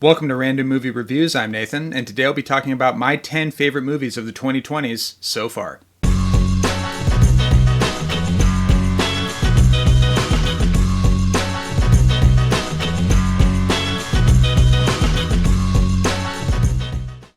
Welcome to Random Movie Reviews. I'm Nathan, and today I'll be talking about my 10 favorite movies of the 2020s so far.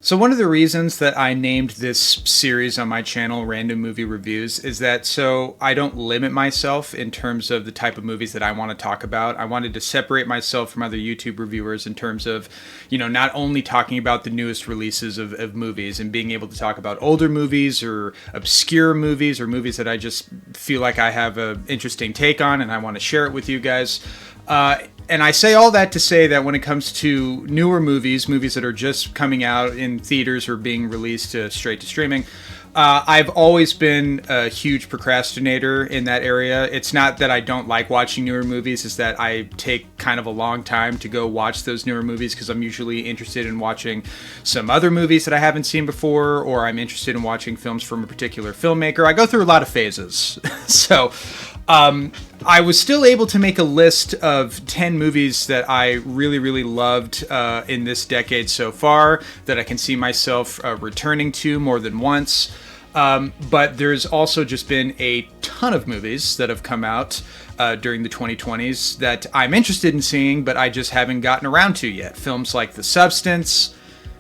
So one of the reasons that I named this series on my channel, Random Movie Reviews, is that so I don't limit myself in terms of the type of movies that I want to talk about. I wanted to separate myself from other YouTube reviewers in terms of, not only talking about the newest releases of movies and being able to talk about older movies or obscure movies or movies that I just feel like I have an interesting take on and I want to share it with you guys. And I say all that to say that when it comes to newer movies that are just coming out in theaters or being released straight to streaming, I've always been a huge procrastinator in that area. It's not that I don't like watching newer movies, it's that I take kind of a long time to go watch those newer movies because I'm usually interested in watching some other movies that I haven't seen before, or I'm interested in watching films from a particular filmmaker. I go through a lot of phases. So I was still able to make a list of 10 movies that I really, really loved in this decade so far, that I can see myself returning to more than once. But there's also just been a ton of movies that have come out during the 2020s that I'm interested in seeing, but I just haven't gotten around to yet. Films like The Substance,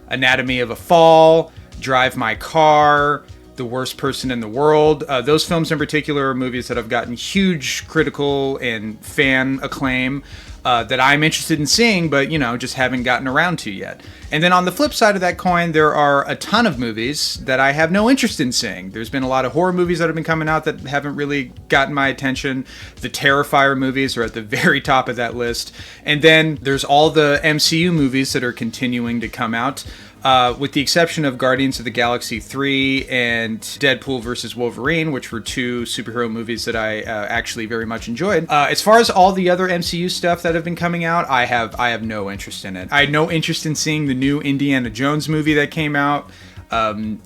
Anatomy of a Fall, Drive My Car, The Worst Person in the World. Those films in particular are movies that have gotten huge critical and fan acclaim that I'm interested in seeing, but, just haven't gotten around to yet. And then on the flip side of that coin, there are a ton of movies that I have no interest in seeing. There's been a lot of horror movies that have been coming out that haven't really gotten my attention. The Terrifier movies are at the very top of that list. And then there's all the MCU movies that are continuing to come out. With the exception of Guardians of the Galaxy 3 and Deadpool vs. Wolverine, which were two superhero movies that I actually very much enjoyed. As far as all the other MCU stuff that have been coming out, I have no interest in it. I had no interest in seeing the new Indiana Jones movie that came out. So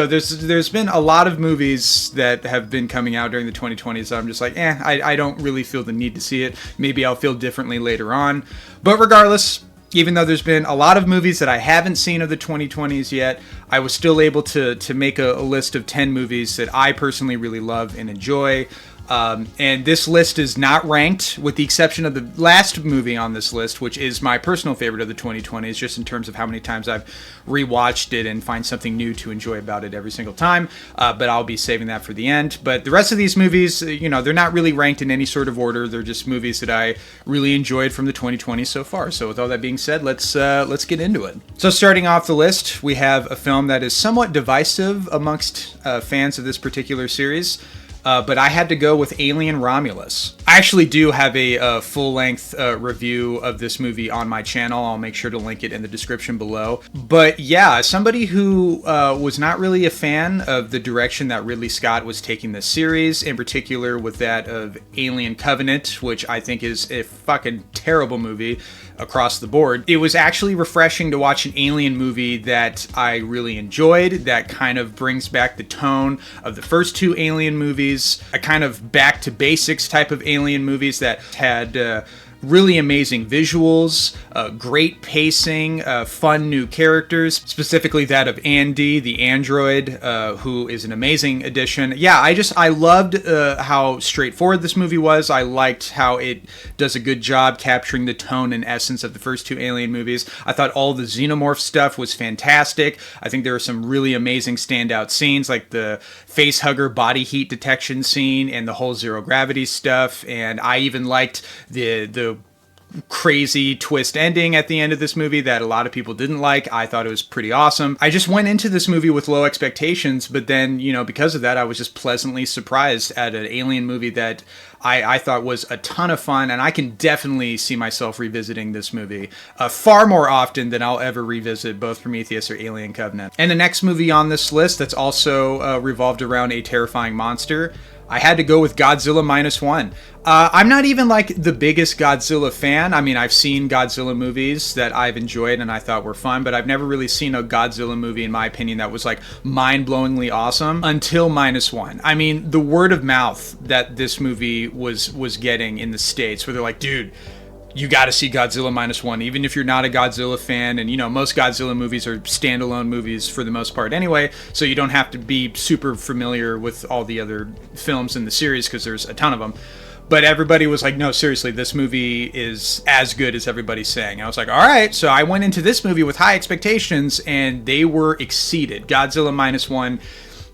there's been a lot of movies that have been coming out during the 2020s that I'm just like, I don't really feel the need to see it. Maybe I'll feel differently later on. But regardless, even though there's been a lot of movies that I haven't seen of the 2020s yet, I was still able to make a list of 10 movies that I personally really love and enjoy. And this list is not ranked, with the exception of the last movie on this list, which is my personal favorite of the 2020s, just in terms of how many times I've rewatched it and find something new to enjoy about it every single time. But I'll be saving that for the end. But the rest of these movies, they're not really ranked in any sort of order. They're just movies that I really enjoyed from the 2020s so far. So with all that being said, let's get into it. So starting off the list, we have a film that is somewhat divisive amongst fans of this particular series. But I had to go with Alien Romulus. I actually do have a full-length review of this movie on my channel. I'll make sure to link it in the description below. But yeah, somebody who was not really a fan of the direction that Ridley Scott was taking this series, in particular with that of Alien Covenant, which I think is a fucking terrible movie across the board. It was actually refreshing to watch an Alien movie that I really enjoyed, that kind of brings back the tone of the first two Alien movies, a kind of back to basics type of Alien movies that had really amazing visuals, great pacing, fun new characters, specifically that of Andy, the android, who is an amazing addition. Yeah, I loved how straightforward this movie was. I liked how it does a good job capturing the tone and essence of the first two Alien movies. I thought all the xenomorph stuff was fantastic. I think there were some really amazing standout scenes, like the facehugger body heat detection scene and the whole zero gravity stuff. And I even liked the crazy twist ending at the end of this movie that a lot of people didn't like. I thought it was pretty awesome. I just went into this movie with low expectations, but then, because of that, I was just pleasantly surprised at an Alien movie that I thought was a ton of fun, and I can definitely see myself revisiting this movie far more often than I'll ever revisit both Prometheus or Alien Covenant. And the next movie on this list that's also revolved around a terrifying monster, I had to go with Godzilla Minus One. I'm not even like the biggest Godzilla fan. I mean, I've seen Godzilla movies that I've enjoyed and I thought were fun, but I've never really seen a Godzilla movie, in my opinion, that was like mind-blowingly awesome until Minus One. I mean, the word of mouth that this movie was getting in the States, where they're like, dude, you got to see Godzilla Minus One, even if you're not a Godzilla fan. And, you know, most Godzilla movies are standalone movies for the most part anyway, so you don't have to be super familiar with all the other films in the series because there's a ton of them. But everybody was like, no, seriously, this movie is as good as everybody's saying. I was like, all right. So I went into this movie with high expectations, and they were exceeded. Godzilla Minus One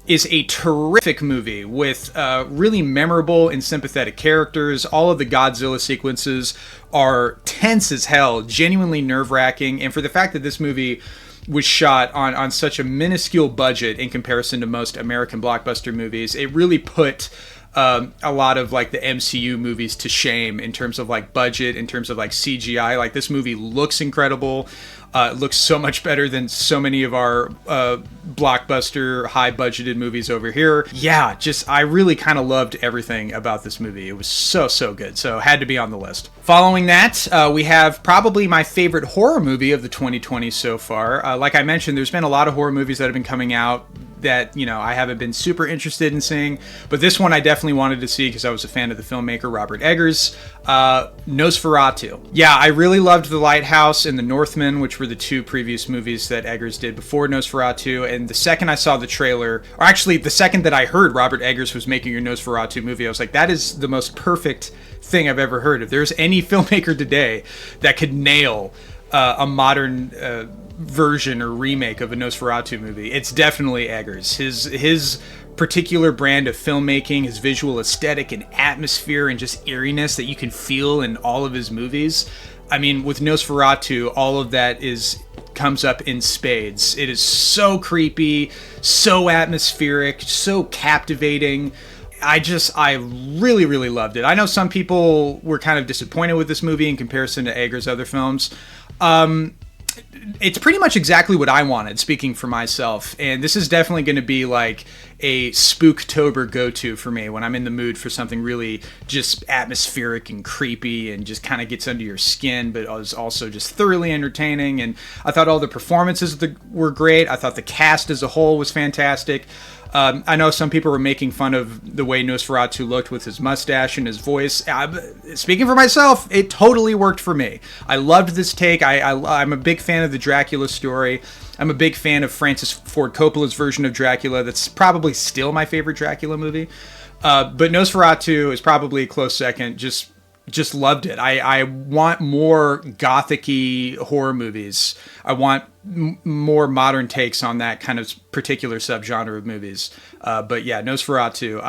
is a terrific movie with really memorable and sympathetic characters. All of the Godzilla sequences are tense as hell, genuinely nerve-wracking. And for the fact that this movie was shot on such a minuscule budget in comparison to most American blockbuster movies, it really put a lot of like the MCU movies to shame in terms of like budget, in terms of like CGI. Like, this movie looks incredible. It looks so much better than so many of our blockbuster, high-budgeted movies over here. Yeah, just, I really kind of loved everything about this movie. It was so, so good. So, had to be on the list. Following that, we have probably my favorite horror movie of the 2020s so far. Like I mentioned, there's been a lot of horror movies that have been coming out that, you know, I haven't been super interested in seeing, but this one I definitely wanted to see because I was a fan of the filmmaker Robert Eggers. Nosferatu. Yeah, I really loved The Lighthouse and The Northman, which were the two previous movies that Eggers did before Nosferatu, and the second I saw the trailer, or actually the second that I heard Robert Eggers was making a Nosferatu movie, I was like, that is the most perfect thing I've ever heard. If there's any filmmaker today that could nail a modern version or remake of a Nosferatu movie, it's definitely Eggers. His particular brand of filmmaking, his visual aesthetic and atmosphere and just eeriness that you can feel in all of his movies. I mean, with Nosferatu, all of that comes up in spades. It is so creepy, so atmospheric, so captivating. I really, really loved it. I know some people were kind of disappointed with this movie in comparison to Eggers' other films. It's pretty much exactly what I wanted, speaking for myself. And this is definitely going to be like a Spooktober go-to for me when I'm in the mood for something really just atmospheric and creepy and just kind of gets under your skin, but is also just thoroughly entertaining. And I thought all the performances were great. I thought the cast as a whole was fantastic. I know some people were making fun of the way Nosferatu looked with his mustache and his voice. Speaking for myself, it totally worked for me. I loved this take. I'm a big fan of the Dracula story. I'm a big fan of Francis Ford Coppola's version of Dracula. That's probably still my favorite Dracula movie. But Nosferatu is probably a close second. Just loved it. I want more gothic-y horror movies. I want more modern takes on that kind of particular subgenre of movies. But yeah, Nosferatu,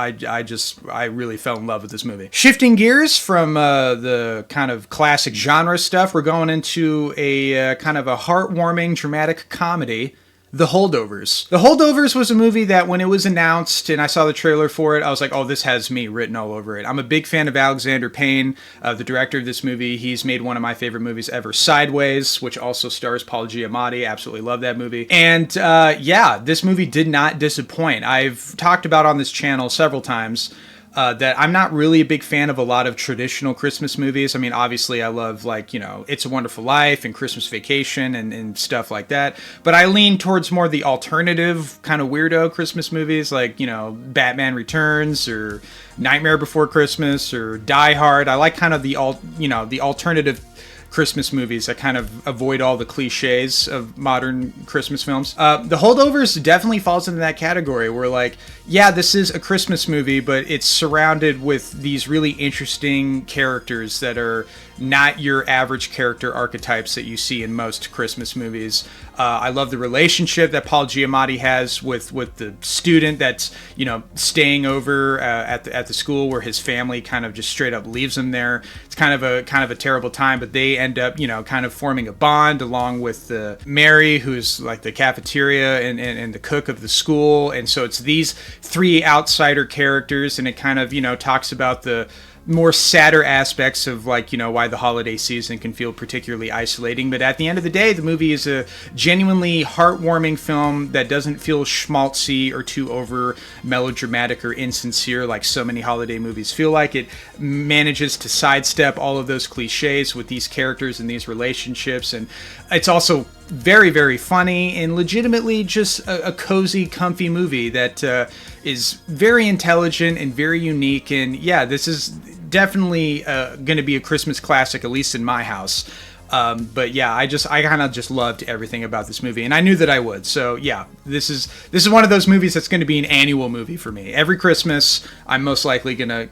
I really fell in love with this movie. Shifting gears from the kind of classic genre stuff, we're going into a kind of a heartwarming, dramatic comedy. The Holdovers. The Holdovers was a movie that when it was announced and I saw the trailer for it, I was like, oh, this has me written all over it. I'm a big fan of Alexander Payne, the director of this movie. He's made one of my favorite movies ever, Sideways, which also stars Paul Giamatti. Absolutely love that movie. And yeah, this movie did not disappoint. I've talked about on this channel several times that I'm not really a big fan of a lot of traditional Christmas movies. I mean, obviously I love, like, you know, It's a Wonderful Life and Christmas Vacation and stuff like that. But I lean towards more the alternative kind of weirdo Christmas movies, like, you know, Batman Returns or Nightmare Before Christmas or Die Hard. I like kind of the alternative Christmas movies that kind of avoid all the cliches of modern Christmas films. The Holdovers definitely falls into that category where, like, yeah, this is a Christmas movie, but it's surrounded with these really interesting characters that are not your average character archetypes that you see in most Christmas movies. I love the relationship that Paul Giamatti has with the student that's, you know, staying over at the school where his family kind of just straight up leaves him there. It's kind of a terrible time, but they end up, you know, kind of forming a bond along with Mary, who's like the cafeteria and the cook of the school. And so it's these three outsider characters, and it kind of, you know, talks about the more sadder aspects of, like, you know, why the holiday season can feel particularly isolating. But at the end of the day, the movie is a genuinely heartwarming film that doesn't feel schmaltzy or too over melodramatic or insincere like so many holiday movies feel like. It manages to sidestep all of those cliches with these characters and these relationships, and it's also very, very funny and legitimately just a cozy, comfy movie that is very intelligent and very unique. And yeah, this is definitely going to be a Christmas classic, at least in my house. But yeah, I kind of just loved everything about this movie, and I knew that I would. So yeah, this is one of those movies that's going to be an annual movie for me. Every Christmas, I'm most likely gonna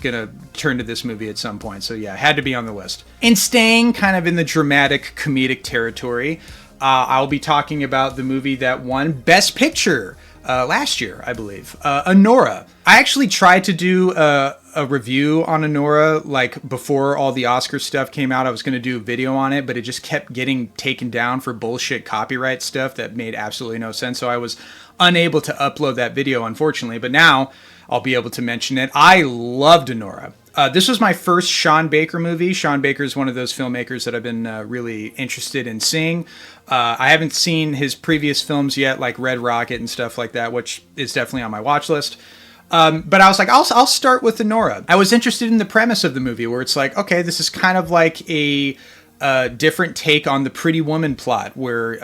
turn to this movie at some point. So yeah, it had to be on the list. And staying kind of in the dramatic comedic territory, I'll be talking about the movie that won Best Picture last year, I believe, Anora. I actually tried to do a review on Anora, like before all the Oscar stuff came out. I was going to do a video on it, but it just kept getting taken down for bullshit copyright stuff that made absolutely no sense. So I was unable to upload that video, unfortunately. But now I'll be able to mention it. I loved Anora. This was my first Sean Baker movie. Sean Baker is one of those filmmakers that I've been really interested in seeing. I haven't seen his previous films yet, like Red Rocket and stuff like that, which is definitely on my watch list. But I was like, I'll start with Anora. I was interested in the premise of the movie, where it's like, okay, this is kind of like a different take on the Pretty Woman plot, where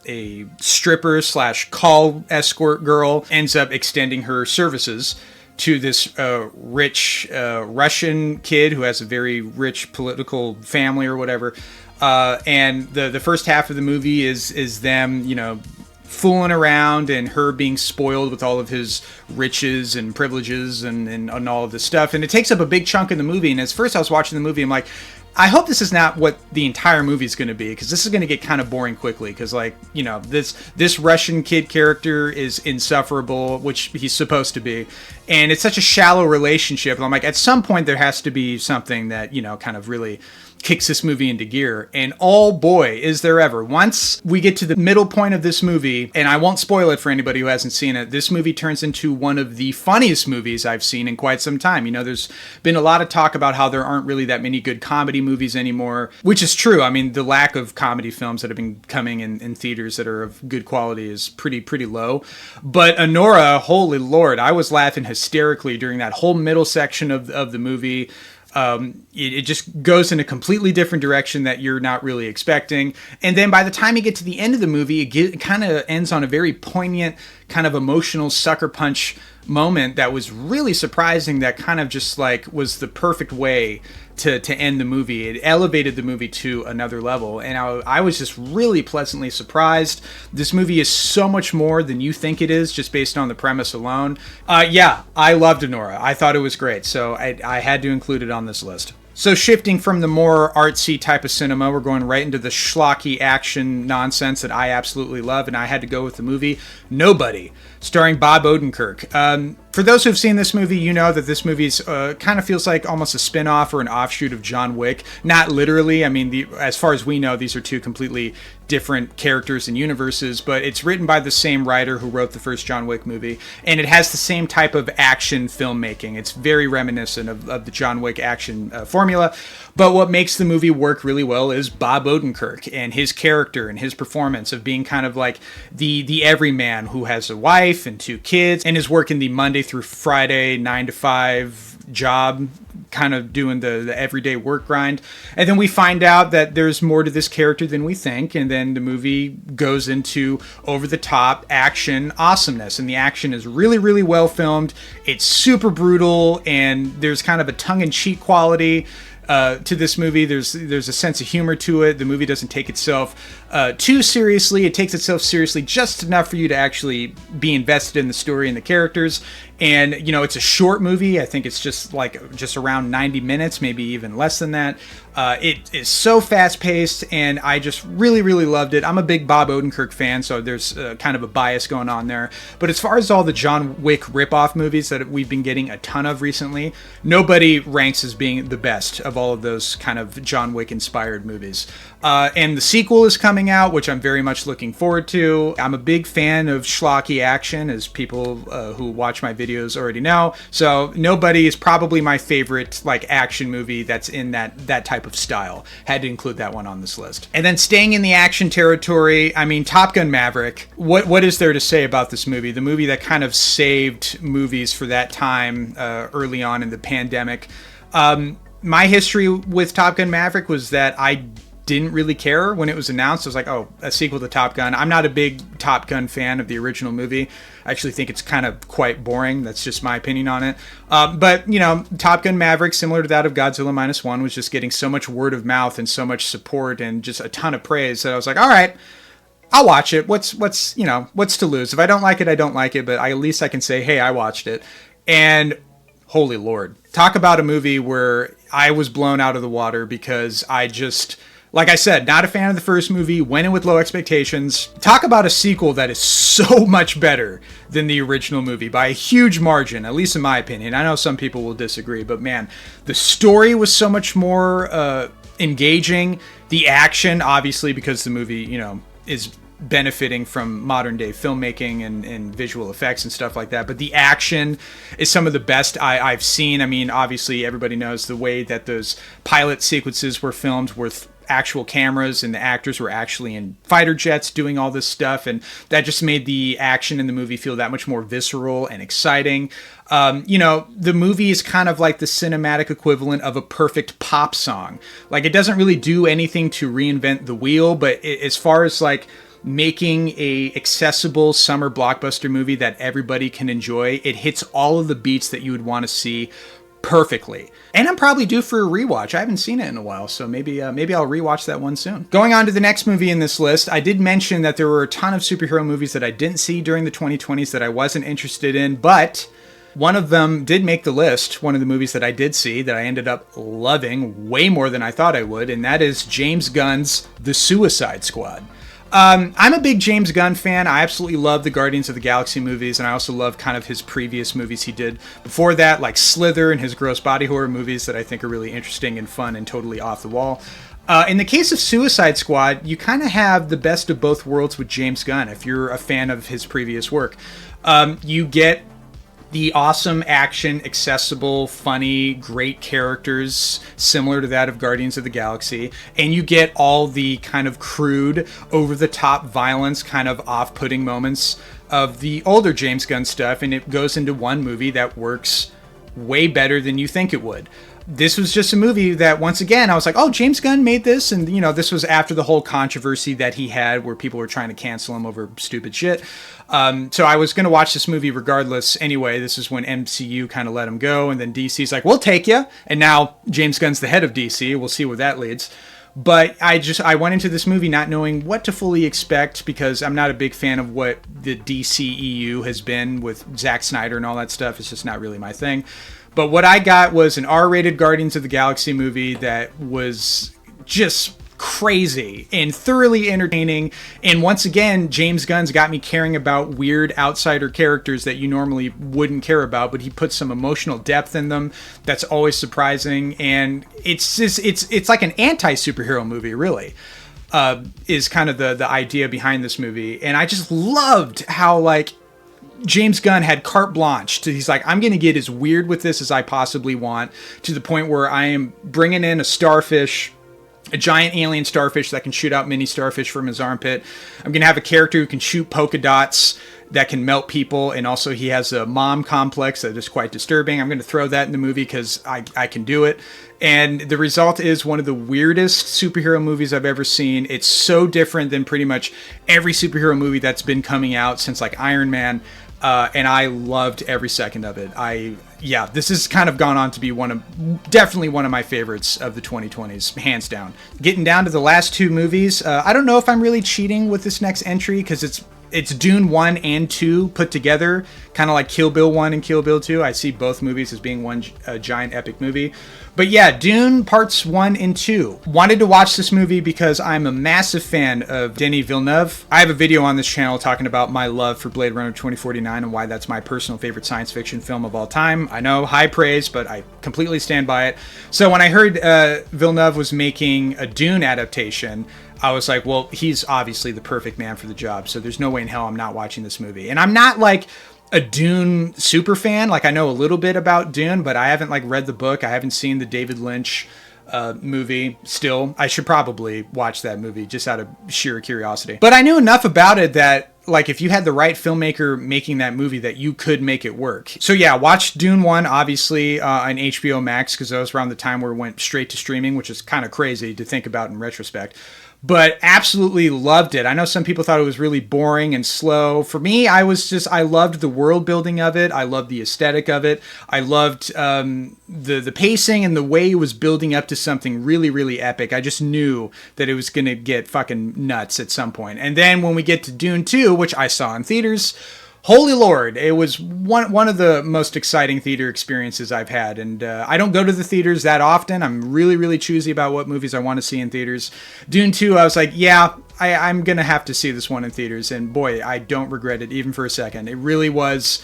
a stripper / call escort girl ends up extending her services to this rich Russian kid who has a very rich political family or whatever. And the first half of the movie is them, fooling around and her being spoiled with all of his riches and privileges and all of this stuff. And it takes up a big chunk of the movie. And at first I was watching the movie, I'm like, I hope this is not what the entire movie is going to be, because this is going to get kind of boring quickly. Because, this Russian kid character is insufferable, which he's supposed to be, and it's such a shallow relationship. And I'm like, at some point there has to be something that kind of really kicks this movie into gear. And oh boy, is there ever. Once we get to the middle point of this movie, and I won't spoil it for anybody who hasn't seen it, this movie turns into one of the funniest movies I've seen in quite some time. There's been a lot of talk about how there aren't really that many good comedy movies anymore, which is true. I mean, the lack of comedy films that have been coming in theaters that are of good quality is pretty low. But Anora, holy Lord, I was laughing hysterically during that whole middle section of the movie. It just goes in a completely different direction that you're not really expecting. And then by the time you get to the end of the movie, it kind of ends on a very poignant, kind of emotional sucker punch moment that was really surprising, that kind of just like was the perfect way to end the movie. It elevated the movie to another level, and I was just really pleasantly surprised. This movie is so much more than you think it is, just based on the premise alone. Yeah, I loved Anora. I thought it was great, so I had to include it on this list. So shifting from the more artsy type of cinema, we're going right into the schlocky action nonsense that I absolutely love, and I had to go with the movie Nobody, starring Bob Odenkirk. For those who've seen this movie, you know that this movie's kind of feels like almost a spin-off or an offshoot of John Wick. Not literally. I mean, as far as we know, these are two completely different characters and universes, but it's written by the same writer who wrote the first John Wick movie, and it has the same type of action filmmaking. It's very reminiscent of the John Wick action formula, but what makes the movie work really well is Bob Odenkirk and his character and his performance of being kind of like the everyman who has a wife and 2 kids and is working the Monday through Friday 9 to 5 job, kind of doing the everyday work grind. And then we find out that there's more to this character than we think, and then the movie goes into over-the-top action awesomeness, and the action is really well filmed. It's super brutal, and there's kind of a tongue-in-cheek quality to this movie. There's a sense of humor to it. The movie doesn't take itself too seriously. It takes itself seriously just enough for you to actually be invested in the story and the characters. And it's a short movie. I think it's just around 90 minutes, maybe even less than that. It is so fast-paced, and I just really loved it. I'm a big Bob Odenkirk fan, so there's kind of a bias going on there. But as far as all the John Wick ripoff movies that we've been getting a ton of recently, Nobody ranks as being the best of all of those kind of John Wick-inspired movies. And the sequel is coming out, which I'm very much looking forward to. I'm a big fan of schlocky action, as people who watch my videos already know. So Nobody is probably my favorite action movie that's in that type of style. Had to include that one on this list. And then staying in the action territory, I mean, Top Gun Maverick. What is there to say about this movie? The movie that kind of saved movies for that time early on in the pandemic. My history with Top Gun Maverick was that I didn't really care when it was announced. I was like, oh, a sequel to Top Gun. I'm not a big Top Gun fan of the original movie. I actually think it's kind of quite boring. That's just my opinion on it. But, you know, Top Gun Maverick, similar to that of Godzilla Minus One, was just getting so much word of mouth and so much support and just a ton of praise that I was like, all right, I'll watch it. What's to lose? If I don't like it, I don't like it. But at least I can say, hey, I watched it. And holy Lord, talk about a movie where I was blown out of the water because I just, like I said, not a fan of the first movie, went in with low expectations. Talk about a sequel that is so much better than the original movie by a huge margin, at least in my opinion. I know some people will disagree, but man, the story was so much more engaging. The action, obviously, because the movie, you know, is benefiting from modern day filmmaking and visual effects and stuff like that, but the action is some of the best I've seen. I mean, obviously everybody knows the way that those pilot sequences were filmed with actual cameras and the actors were actually in fighter jets doing all this stuff, and that just made the action in the movie feel that much more visceral and exciting. You know, the movie is kind of like the cinematic equivalent of a perfect pop song. Like, it doesn't really do anything to reinvent the wheel, but as far as like making a accessible summer blockbuster movie that everybody can enjoy, it hits all of the beats that you would want to see perfectly. And I'm probably due for a rewatch. I haven't seen it in a while, so maybe I'll rewatch that one soon. Going on to the next movie in this list, I did mention that there were a ton of superhero movies that I didn't see during the 2020s that I wasn't interested in, but one of them did make the list, one of the movies that I did see that I ended up loving way more than I thought I would, and that is James Gunn's The Suicide Squad. I'm a big James Gunn fan. I absolutely love the Guardians of the Galaxy movies, and I also love kind of his previous movies he did before that, like Slither and his gross body horror movies that I think are really interesting and fun and totally off the wall. In the case of Suicide Squad, you kind of have the best of both worlds with James Gunn if you're a fan of his previous work. You get the awesome action, accessible, funny, great characters similar to that of Guardians of the Galaxy, and you get all the kind of crude, over-the-top violence, kind of off-putting moments of the older James Gunn stuff, and it goes into one movie that works way better than you think it would. This was just a movie that, once again, I was like, oh, James Gunn made this. And, you know, this was after the whole controversy that he had where people were trying to cancel him over stupid shit. So I was going to watch this movie regardless anyway. This is when MCU kind of let him go. And then DC's like, we'll take you. And now James Gunn's the head of DC. We'll see where that leads. But I went into this movie not knowing what to fully expect because I'm not a big fan of what the DCEU has been with Zack Snyder and all that stuff. It's just not really my thing. But what I got was an R-rated Guardians of the Galaxy movie that was just crazy and thoroughly entertaining. And once again, James Gunn's got me caring about weird outsider characters that you normally wouldn't care about, but he puts some emotional depth in them that's always surprising. And it's like an anti-superhero movie, really. Is kind of the idea behind this movie. And I just loved how, like, James Gunn had carte blanche. He's like, I'm going to get as weird with this as I possibly want, to the point where I am bringing in a starfish, a giant alien starfish that can shoot out mini starfish from his armpit. I'm going to have a character who can shoot polka dots that can melt people, and also he has a mom complex that is quite disturbing. I'm going to throw that in the movie because I can do it. And the result is one of the weirdest superhero movies I've ever seen. It's so different than pretty much every superhero movie that's been coming out since, like, Iron Man. And I loved every second of it. This has kind of gone on to be definitely one of my favorites of the 2020s, hands down. Getting down to the last two movies, I don't know if I'm really cheating with this next entry because it's Dune 1 and 2 put together, kind of like Kill Bill 1 and Kill Bill 2. I see both movies as being one giant epic movie. But yeah, Dune Parts 1 and 2. Wanted to watch this movie because I'm a massive fan of Denis Villeneuve. I have a video on this channel talking about my love for Blade Runner 2049 and why that's my personal favorite science fiction film of all time. I know, high praise, but I completely stand by it. So when I heard Villeneuve was making a Dune adaptation, I was like, well, he's obviously the perfect man for the job, so there's no way in hell I'm not watching this movie. And I'm not like a Dune super fan. Like, I know a little bit about Dune, but I haven't like read the book. I haven't seen the David Lynch movie. Still, I should probably watch that movie just out of sheer curiosity. But I knew enough about it that, like, if you had the right filmmaker making that movie, that you could make it work. So yeah, watched Dune 1, obviously, on HBO Max, because that was around the time where it went straight to streaming, which is kind of crazy to think about in retrospect. But absolutely loved it. I know some people thought it was really boring and slow. For me, I loved the world building of it. I loved the aesthetic of it. I loved the pacing and the way it was building up to something really, really epic. I just knew that it was going to get fucking nuts at some point. And then when we get to Dune 2, which I saw in theaters, holy Lord, it was one of the most exciting theater experiences I've had. And I don't go to the theaters that often. I'm really, really choosy about what movies I want to see in theaters. Dune 2, I was like, yeah, I'm going to have to see this one in theaters. And boy, I don't regret it even for a second. It really was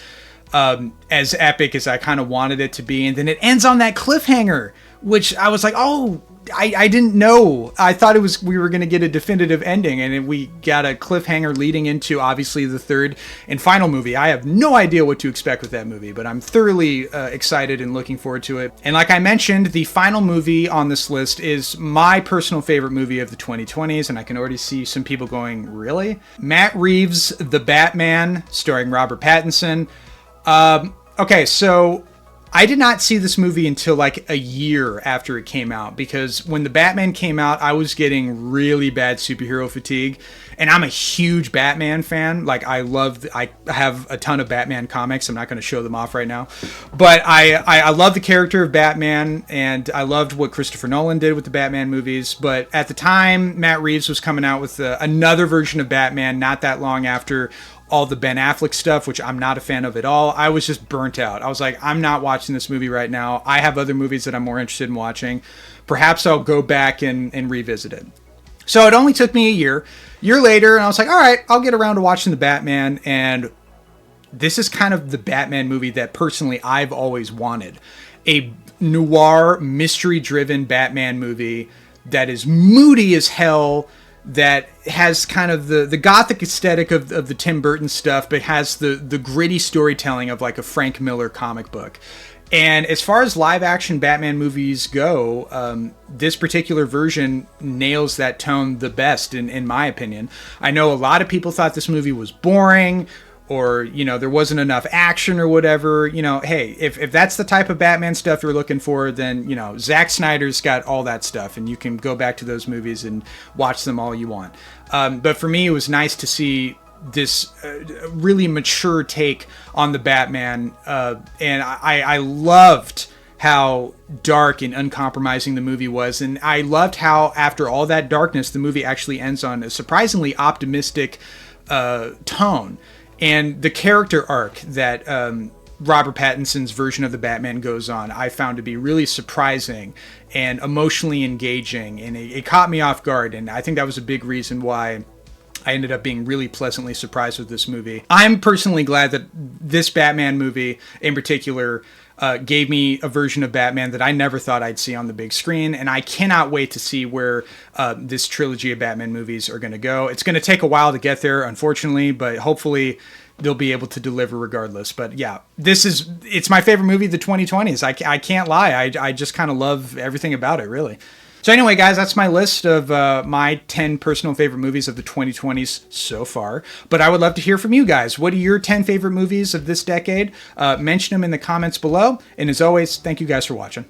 as epic as I kind of wanted it to be. And then it ends on that cliffhanger, which I was like, oh, I didn't know. I thought we were going to get a definitive ending, and we got a cliffhanger leading into, obviously, the third and final movie. I have no idea what to expect with that movie, but I'm thoroughly excited and looking forward to it. And like I mentioned, the final movie on this list is my personal favorite movie of the 2020s, and I can already see some people going, really? Matt Reeves' The Batman, starring Robert Pattinson. Okay, so I did not see this movie until like a year after it came out, because when The Batman came out, I was getting really bad superhero fatigue, and I'm a huge Batman fan. Like, I have a ton of Batman comics. I'm not going to show them off right now, but I love the character of Batman, and I loved what Christopher Nolan did with the Batman movies. But at the time, Matt Reeves was coming out with another version of Batman not that long after all the Ben Affleck stuff, which I'm not a fan of at all. I was just burnt out. I was like, I'm not watching this movie right now. I have other movies that I'm more interested in watching. Perhaps I'll go back and revisit it. So it only took me a year later, and I was like, all right, I'll get around to watching The Batman. And this is kind of the Batman movie that personally I've always wanted. A noir, mystery-driven Batman movie that is moody as hell, that has kind of the gothic aesthetic of the Tim Burton stuff, but has the gritty storytelling of like a Frank Miller comic book. And as far as live action Batman movies go, this particular version nails that tone the best, in my opinion. I know a lot of people thought this movie was boring, or, you know, there wasn't enough action or whatever. You know, hey, if that's the type of Batman stuff you're looking for, then, you know, Zack Snyder's got all that stuff, and you can go back to those movies and watch them all you want. But for me, it was nice to see this really mature take on the Batman, and I loved how dark and uncompromising the movie was, and I loved how, after all that darkness, the movie actually ends on a surprisingly optimistic tone. And the character arc that Robert Pattinson's version of the Batman goes on, I found to be really surprising and emotionally engaging, and it caught me off guard, and I think that was a big reason why I ended up being really pleasantly surprised with this movie. I'm personally glad that this Batman movie in particular gave me a version of Batman that I never thought I'd see on the big screen, and I cannot wait to see where this trilogy of Batman movies are going to go. It's going to take a while to get there, unfortunately, but hopefully they'll be able to deliver regardless. But yeah, it's my favorite movie of the 2020s. I can't lie. I just kind of love everything about it, really. So anyway, guys, that's my list of my 10 personal favorite movies of the 2020s so far. But I would love to hear from you guys. What are your 10 favorite movies of this decade? Mention them in the comments below. And as always, thank you guys for watching.